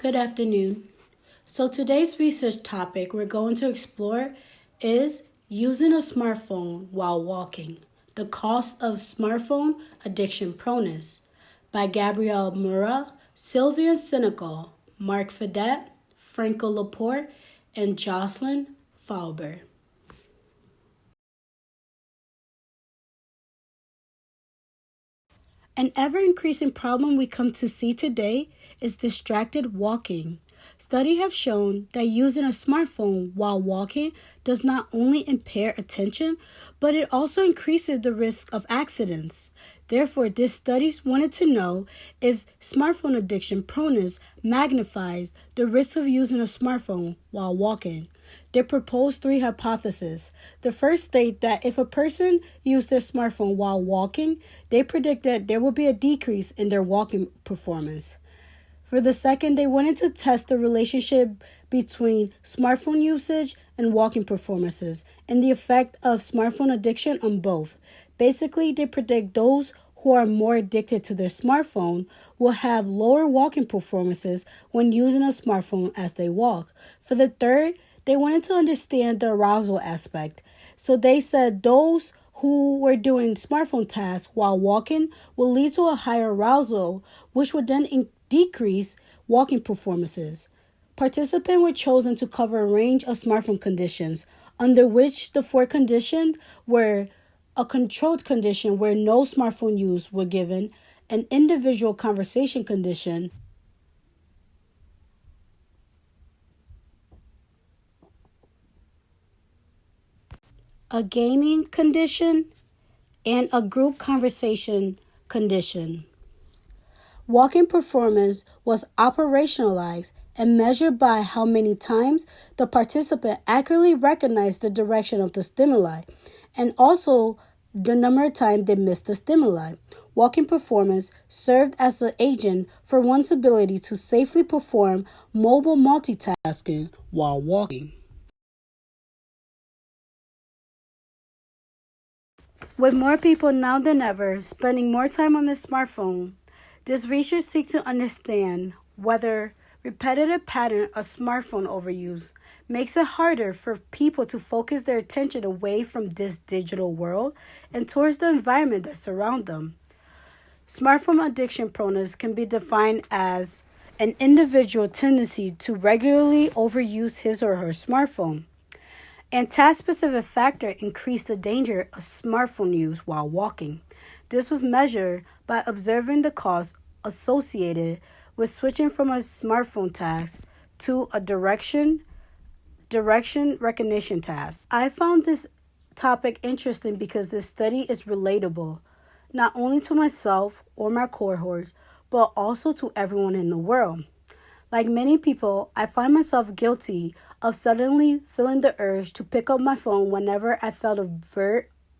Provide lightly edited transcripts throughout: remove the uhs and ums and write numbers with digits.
Good afternoon. So today's research topic we're going to explore is using a smartphone while walking, the cost of smartphone addiction proneness by Gabrielle Mura, Sylvia Senecal, Mark Fedette, Franco Laporte, and Jocelyn Fauber. An ever-increasing problem we come to see today is distracted walking. Studies have shown that using a smartphone while walking does not only impair attention, but it also increases the risk of accidents. Therefore, this study wanted to know if smartphone addiction proneness magnifies the risk of using a smartphone while walking. They proposed three hypotheses. The first state that if a person used their smartphone while walking, they predict that there will be a decrease in their walking performance. For the second, they wanted to test the relationship between smartphone usage and walking performances and the effect of smartphone addiction on both. Basically, they predict those who are more addicted to their smartphone will have lower walking performances when using a smartphone as they walk. For the third, they wanted to understand the arousal aspect. So they said those who were doing smartphone tasks while walking will lead to a higher arousal, which would then decrease walking performances. Participants were chosen to cover a range of smartphone conditions, under which the four conditions were a controlled condition where no smartphone use were given, an individual conversation condition, a gaming condition, and a group conversation condition. Walking performance was operationalized and measured by how many times the participant accurately recognized the direction of the stimuli, and also the number of times they missed the stimuli. Walking performance served as an agent for one's ability to safely perform mobile multitasking while walking. With more people now than ever spending more time on their smartphone, this research seeks to understand whether repetitive pattern of smartphone overuse makes it harder for people to focus their attention away from this digital world and towards the environment that surrounds them. Smartphone addiction proneness can be defined as an individual tendency to regularly overuse his or her smartphone. And task-specific factor increased the danger of smartphone use while walking. This was measured by observing the costs associated with switching from a smartphone task to a direction recognition task. I found this topic interesting because this study is relatable, not only to myself or my cohorts, but also to everyone in the world. Like many people, I find myself guilty of suddenly feeling the urge to pick up my phone whenever I felt a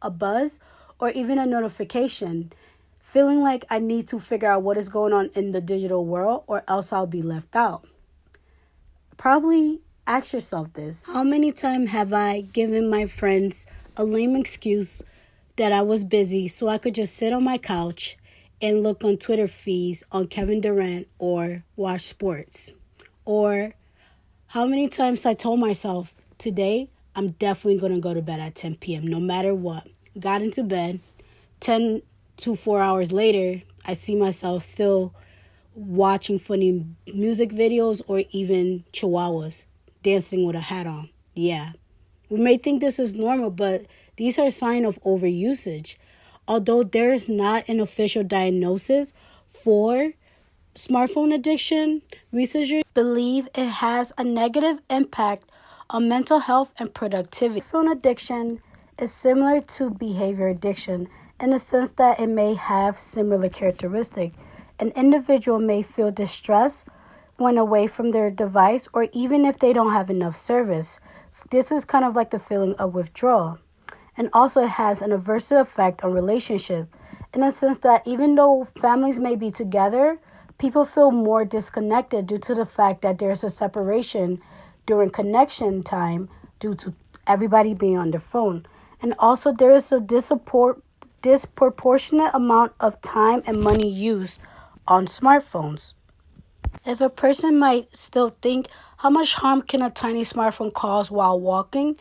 buzz, or even a notification, feeling like I need to figure out what is going on in the digital world or else I'll be left out. Probably ask yourself this. How many times have I given my friends a lame excuse that I was busy so I could just sit on my couch and look on Twitter feeds on Kevin Durant or watch sports? Or how many times I told myself, today I'm definitely going to go to bed at 10 p.m. no matter what. Got into bed, 10 to 4 hours later, I see myself still watching funny music videos or even chihuahuas dancing with a hat on. Yeah. We may think this is normal, but these are signs of overusage. Although there is not an official diagnosis for smartphone addiction, researchers believe it has a negative impact on mental health and productivity. Smartphone addiction is similar to behavior addiction in the sense that it may have similar characteristics. An individual may feel distress when away from their device or even if they don't have enough service. This is kind of like the feeling of withdrawal. And also it has an adverse effect on relationship in the sense that even though families may be together, people feel more disconnected due to the fact that there's a separation during connection time due to everybody being on their phone. And also there is a disproportionate amount of time and money used on smartphones. If a person might still think, how much harm can a tiny smartphone cause while walking?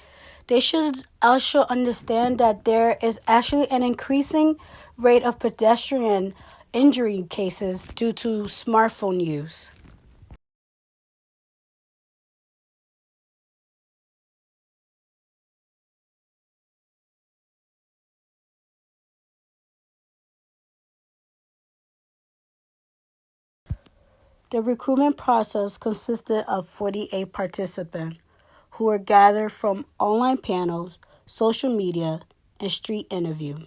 They should also understand that there is actually an increasing rate of pedestrian injury cases due to smartphone use. The recruitment process consisted of 48 participants who were gathered from online panels, social media, and street interview.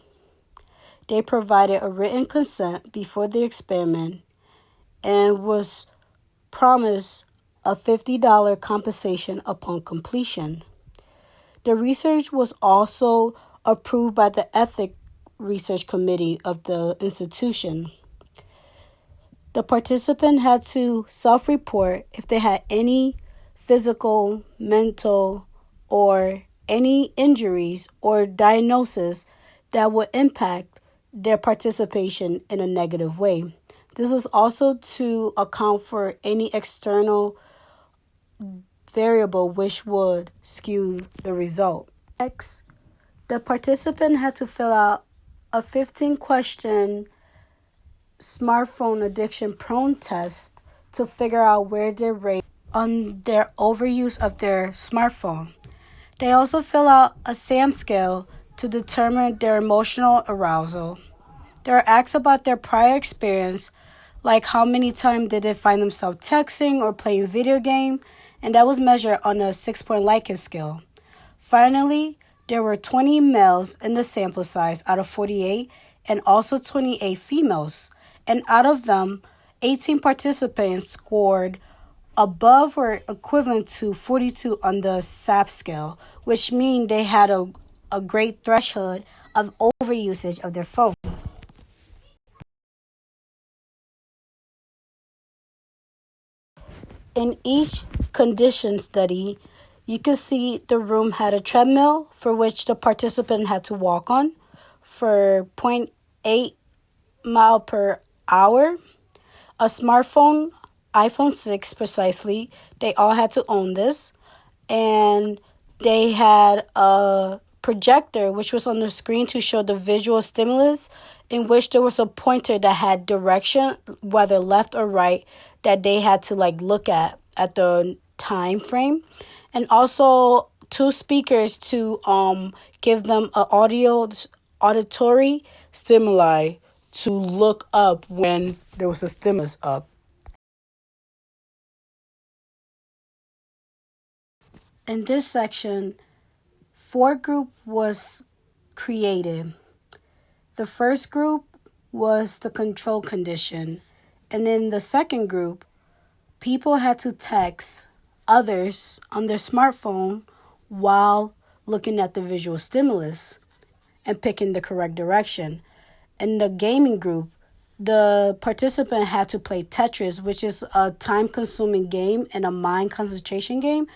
They provided a written consent before the experiment and was promised a $50 compensation upon completion. The research was also approved by the Ethics Research Committee of the institution. The participant had to self-report if they had any physical, mental, or any injuries or diagnosis that would impact their participation in a negative way. This was also to account for any external variable which would skew the result. Next, the participant had to fill out a 15-question smartphone addiction prone test to figure out where they rate on their overuse of their smartphone. They also fill out a SAM scale to determine their emotional arousal. They are asked about their prior experience, like how many times did they find themselves texting or playing video game, and that was measured on a 6-point Likert scale. Finally, there were 20 males in the sample size out of 48 and also 28 females. And out of them, 18 participants scored above or equivalent to 42 on the SAP scale, which means they had a great threshold of overusage of their phone. In each condition study, you can see the room had a treadmill for which the participant had to walk on for 0.8 mile per hour, a smartphone, iPhone 6 precisely. They all had to own this, and they had a projector which was on the screen to show the visual stimulus, in which there was a pointer that had direction, whether left or right, that they had to look at the time frame, and also two speakers to give them a auditory stimuli to look up when there was a stimulus up. In this section, four group was created. The first group was the control condition, and in the second group, people had to text others on their smartphone while looking at the visual stimulus and picking the correct direction. In the gaming group, the participant had to play Tetris, which is a time-consuming game and a mind concentration game,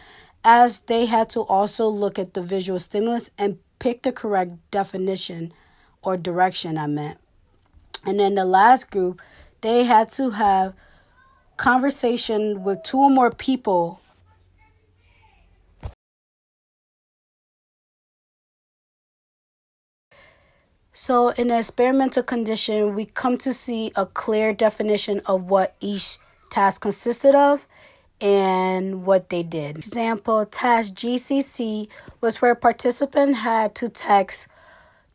as they had to also look at the visual stimulus and pick the correct definition or direction, I meant. And then the last group, they had to have conversation with two or more people. So in the experimental condition, we come to see a clear definition of what each task consisted of and what they did. Example, task GCC was where a participant had to text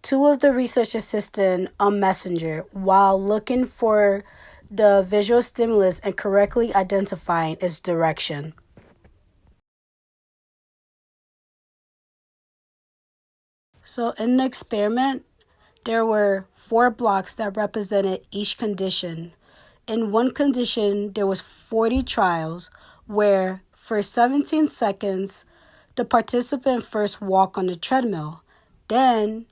two of the research assistants on Messenger while looking for the visual stimulus and correctly identifying its direction. So in the experiment, there were 4 blocks that represented each condition. In one condition, there was 40 trials where for 17 seconds, the participant first walked on the treadmill. Then,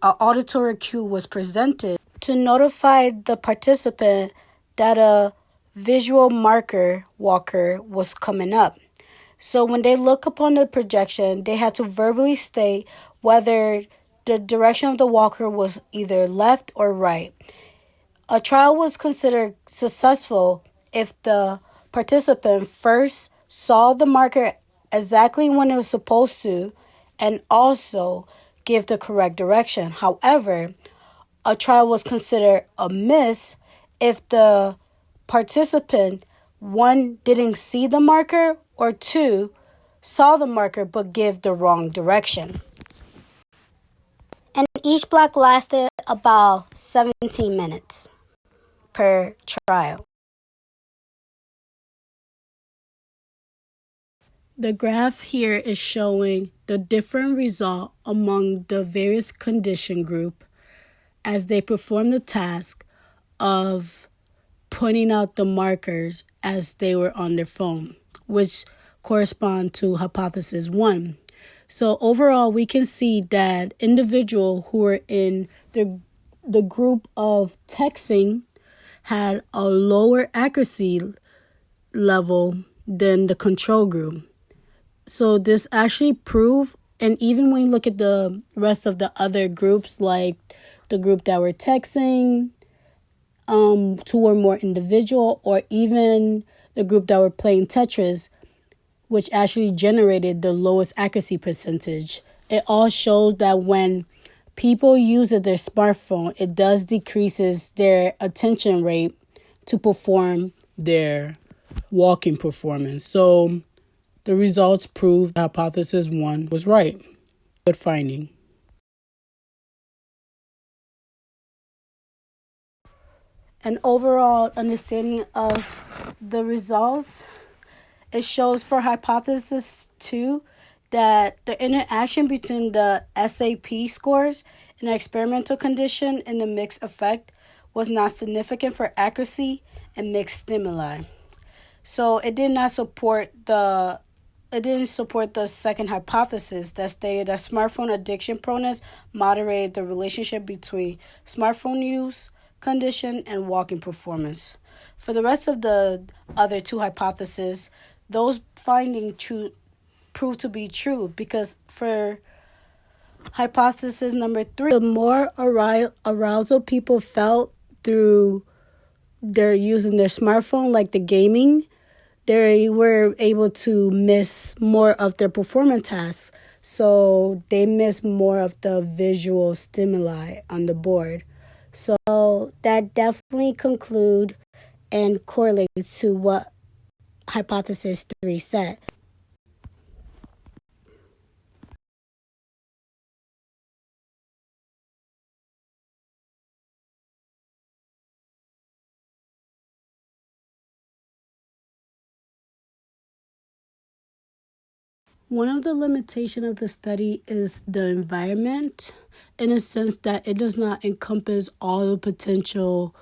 an auditory cue was presented to notify the participant that a visual marker walker was coming up. So when they look upon the projection, they had to verbally state whether the direction of the walker was either left or right. A trial was considered successful if the participant first saw the marker exactly when it was supposed to and also give the correct direction. However, a trial was considered a miss if the participant, one, didn't see the marker, or two, saw the marker but gave the wrong direction. And each block lasted about 17 minutes per trial. The graph here is showing the different result among the various condition group as they perform the task of pointing out the markers as they were on their phone, which correspond to hypothesis 1. So overall, we can see that individuals who were in the group of texting had a lower accuracy level than the control group. So this actually proved, and even when you look at the rest of the other groups, like the group that were texting, two or more individual, or even the group that were playing Tetris, which actually generated the lowest accuracy percentage. It all shows that when people use their smartphone, it does decreases their attention rate to perform their walking performance. So the results prove hypothesis 1 was right. Good finding. An overall understanding of the results, it shows for hypothesis 2 that the interaction between the SAP scores in an experimental condition and the mixed effect was not significant for accuracy and mixed stimuli. So it didn't support the second hypothesis that stated that smartphone addiction proneness moderated the relationship between smartphone use condition and walking performance. For the rest of the other two hypotheses, those findings proved to be true because for hypothesis number 3, the more arousal people felt through their using their smartphone, like the gaming, they were able to miss more of their performance tasks. So they miss more of the visual stimuli on the board. So that definitely conclude and correlates to what hypothesis 3 said. One of the limitations of the study is the environment, in a sense that it does not encompass all the potential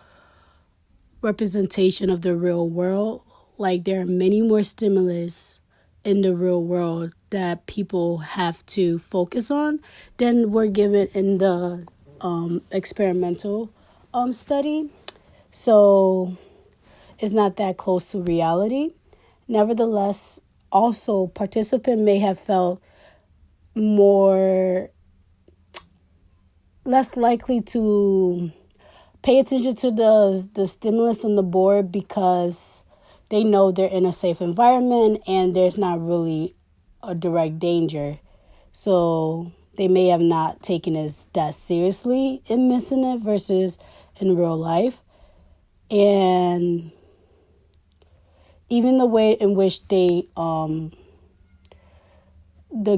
representation of the real world. Like there are many more stimulus in the real world that people have to focus on than were given in the experimental study. So it's not that close to reality. Nevertheless, also participant may have felt less likely to pay attention to the stimulus on the board because they know they're in a safe environment and there's not really a direct danger. So they may have not taken it that seriously in missing it versus in real life. And even the way in which the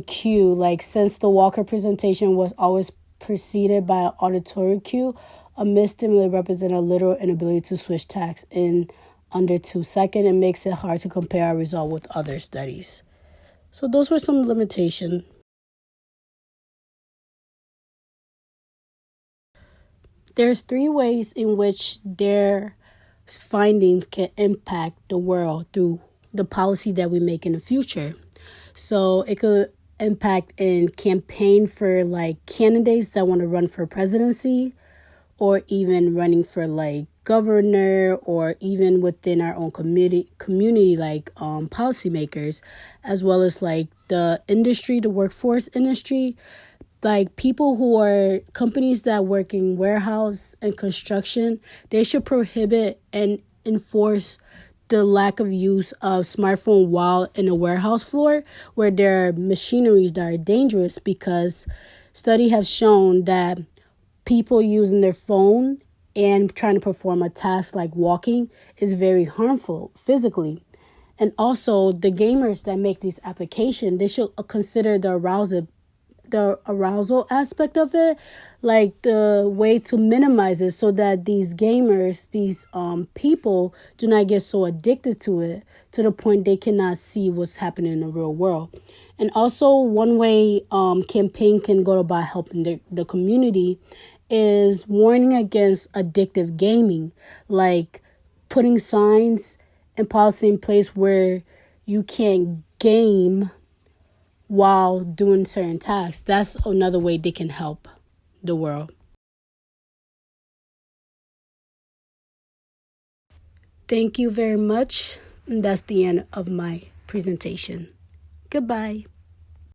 cue, like since the Walker presentation was always preceded by an auditory cue, a missed stimuli represent a literal inability to switch tasks in under 2 seconds. It makes it hard to compare our result with other studies. So those were some limitations. There's 3 ways in which their findings can impact the world through the policy that we make in the future. So it could impact in campaign for like candidates that want to run for presidency, or even running for like governor, or even within our own community like policymakers, as well as like the industry, the workforce industry. Like people who are companies that work in warehouse and construction, they should prohibit and enforce the lack of use of smartphone while in a warehouse floor where there are machineries that are dangerous, because study have shown that people using their phone and trying to perform a task like walking is very harmful physically. And also the gamers that make these applications, they should consider the arousal aspect of it, like the way to minimize it so that these gamers, these people do not get so addicted to it to the point they cannot see what's happening in the real world. And also one way campaign can go about helping the community is warning against addictive gaming, like putting signs and policy in place where you can't game while doing certain tasks. That's another way they can help the world. Thank you very much. That's the end of my presentation. Goodbye.